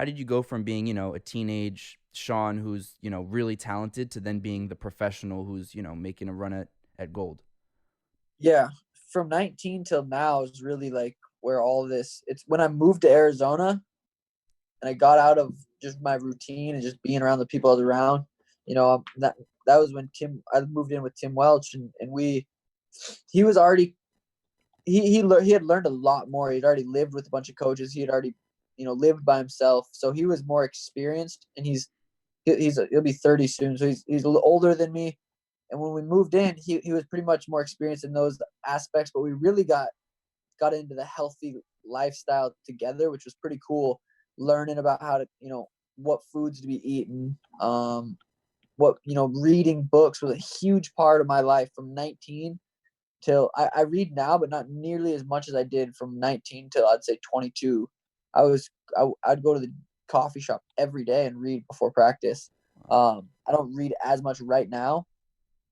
how did you go from being, a teenage Sean who's, really talented to then being the professional who's, making a run at gold? Yeah, from 19 till now is really like where all this. It's when I moved to Arizona and I got out of just my routine and just being around the people I was around. That was when I moved in with Tim Welch, and he was already he had learned a lot more. He'd already lived with a bunch of coaches. He had already lived by himself, so he was more experienced. And he'll be 30 soon, so he's a little older than me. And when we moved in, he was pretty much more experienced in those aspects. But we really got into the healthy lifestyle together, which was pretty cool. Learning about how to what foods to be eaten, what reading books was a huge part of my life from 19 till I read now, but not nearly as much as I did from 19 till I'd say 22. I'd go to the coffee shop every day and read before practice. I don't read as much right now,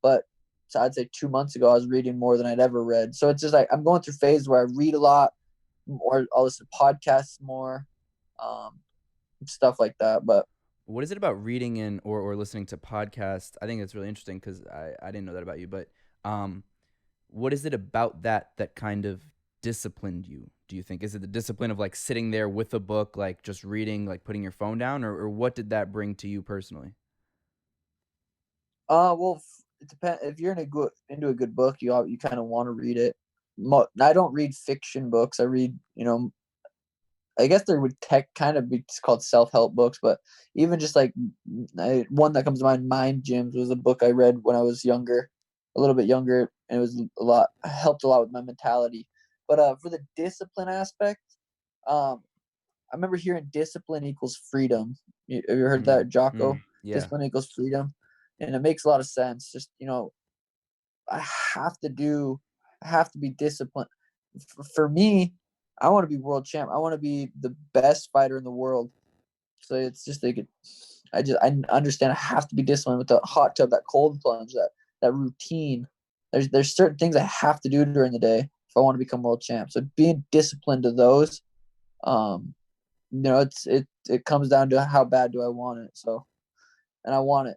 but so I'd say 2 months ago I was reading more than I'd ever read. So it's just like I'm going through phases where I read a lot, or I'll listen to podcasts more, um, stuff like that. But What is it about reading or listening to podcasts? I think it's really interesting because I didn't know that about you. But um, what is it about that kind of disciplined you? Do you think is it the discipline of like sitting there with a book, like just reading, like putting your phone down, or what did that bring to you personally? well, it depends. If you're into a good book, you kind of want to read it. I don't read fiction books. I read, I guess there would kind of be called self-help books, but even just like one that comes to Mind Gyms was a book I read when I was younger, a little bit younger, and it was helped a lot with my mentality. But for the discipline aspect, um, I remember hearing discipline equals freedom. Have you heard Mm, that, Jocko? yeah. Discipline equals freedom, and it makes a lot of sense. Just I have to do, I have to be disciplined. For me, I want to be world champ. I want to be the best fighter in the world. So it's just like I understand I have to be disciplined with the hot tub, that cold plunge, that routine. There's certain things I have to do during the day if I want to become world champ. So being disciplined to those, it comes down to how bad do I want it. So, and I want it.